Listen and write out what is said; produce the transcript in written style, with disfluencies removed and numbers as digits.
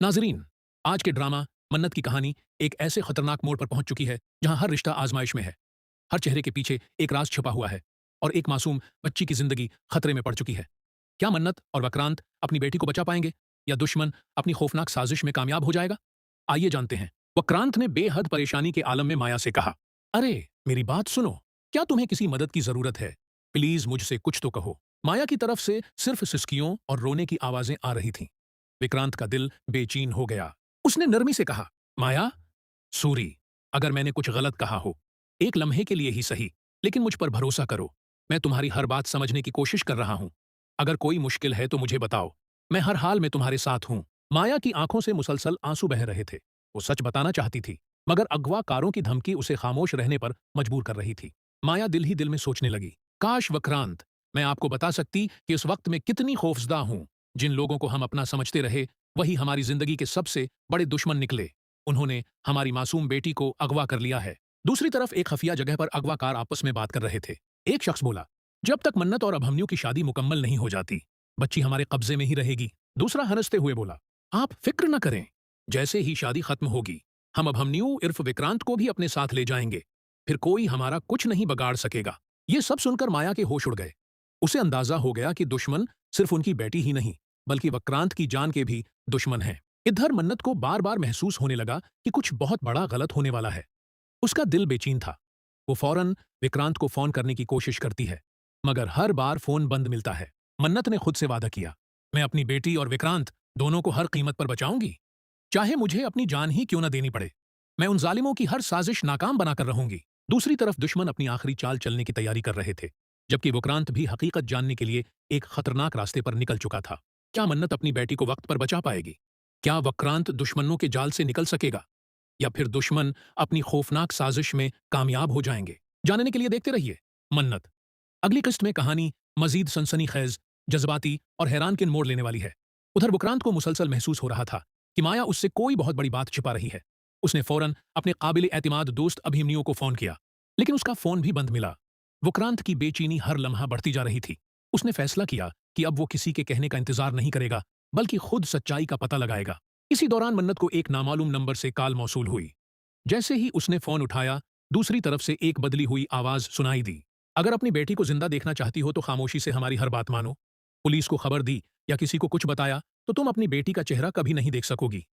नाजरीन, आज के ड्रामा मन्नत की कहानी एक ऐसे खतरनाक मोड़ पर पहुंच चुकी है जहां हर रिश्ता आजमाइश में है। हर चेहरे के पीछे एक राज छिपा हुआ है और एक मासूम बच्ची की जिंदगी खतरे में पड़ चुकी है। क्या मन्नत और वक्रांत अपनी बेटी को बचा पाएंगे या दुश्मन अपनी खौफनाक साजिश में कामयाब हो जाएगा? आइए जानते हैं। वक्रांत ने बेहद परेशानी के आलम में माया से कहा, अरे मेरी बात सुनो, क्या तुम्हें किसी मदद की जरूरत है? प्लीज मुझसे कुछ तो कहो। माया की तरफ से सिर्फ सिसकियों और रोने की आवाजें आ रही थीं। विक्रांत का दिल बेचैन हो गया। उसने नरमी से कहा, माया, सूरी, अगर मैंने कुछ गलत कहा हो, एक लम्हे के लिए ही सही, लेकिन मुझ पर भरोसा करो। मैं तुम्हारी हर बात समझने की कोशिश कर रहा हूं। अगर कोई मुश्किल है तो मुझे बताओ, मैं हर हाल में तुम्हारे साथ हूं। माया की आंखों से मुसलसल आंसू बह रहे थे। वो सच बताना चाहती थी, मगर अगवाकारों की धमकी उसे खामोश रहने पर मजबूर कर रही थी। माया दिल ही दिल में सोचने लगी, काश वक्रांत, मैं आपको बता सकती कि इस वक्त में कितनी खौफजदा हूं। जिन लोगों को हम अपना समझते रहे, वही हमारी जिंदगी के सबसे बड़े दुश्मन निकले। उन्होंने हमारी मासूम बेटी को अगवा कर लिया है। दूसरी तरफ एक खफिया जगह पर अगवाकार आपस में बात कर रहे थे। एक शख्स बोला, जब तक मन्नत और अभमन्यु की शादी मुकम्मल नहीं हो जाती, बच्ची हमारे कब्जे में ही रहेगी। दूसरा हंसते हुए बोला, आप फिक्र न करें, जैसे ही शादी खत्म होगी, हम अभमन्यु इर्फ विक्रांत को भी अपने साथ ले जाएंगे। फिर कोई हमारा कुछ नहीं बगाड़ सकेगा। ये सब सुनकर माया के होश उड़ गए। उसे अंदाजा हो गया कि दुश्मन सिर्फ उनकी बेटी ही नहीं, बल्कि वक्रांत की जान के भी दुश्मन हैं। इधर मन्नत को बार बार महसूस होने लगा कि कुछ बहुत बड़ा गलत होने वाला है। उसका दिल बेचैन था। वो फौरन विक्रांत को फोन करने की कोशिश करती है, मगर हर बार फोन बंद मिलता है। मन्नत ने खुद से वादा किया, मैं अपनी बेटी और विक्रांत दोनों को हर कीमत पर बचाऊंगी, चाहे मुझे अपनी जान ही क्यों न देनी पड़े। मैं उन जालिमों की हर साजिश नाकाम बनाकर रहूंगी। दूसरी तरफ दुश्मन अपनी आखिरी चाल चलने की तैयारी कर रहे थे, जबकि विक्रांत भी हकीकत जानने के लिए एक खतरनाक रास्ते पर निकल चुका था। क्या मन्नत अपनी बेटी को वक्त पर बचा पाएगी? क्या वक्रांत दुश्मनों के जाल से निकल सकेगा, या फिर दुश्मन अपनी खौफनाक साजिश में कामयाब हो जाएंगे? जानने के लिए देखते रहिए मन्नत। अगली किस्त में कहानी मजीद सनसनीखेज, जज्बाती और हैरानकिन मोड़ लेने वाली है। उधर विक्रांत को मुसलसल महसूस हो रहा था कि माया उससे कोई बहुत बड़ी बात छिपा रही है। उसने फौरन अपने काबिल एतिमाद दोस्त अभिमन्यु को फोन किया, लेकिन उसका फोन भी बंद मिला। विक्रांत की बेचैनी हर लम्हा बढ़ती जा रही थी। उसने फैसला किया कि अब वो किसी के कहने का इंतजार नहीं करेगा, बल्कि खुद सच्चाई का पता लगाएगा। इसी दौरान मन्नत को एक नामालूम नंबर से कॉल मौसूल हुई। जैसे ही उसने फोन उठाया, दूसरी तरफ से एक बदली हुई आवाज सुनाई दी, अगर अपनी बेटी को जिंदा देखना चाहती हो तो खामोशी से हमारी हर बात मानो। पुलिस को खबर दी या किसी को कुछ बताया तो तुम अपनी बेटी का चेहरा कभी नहीं देख सकोगी।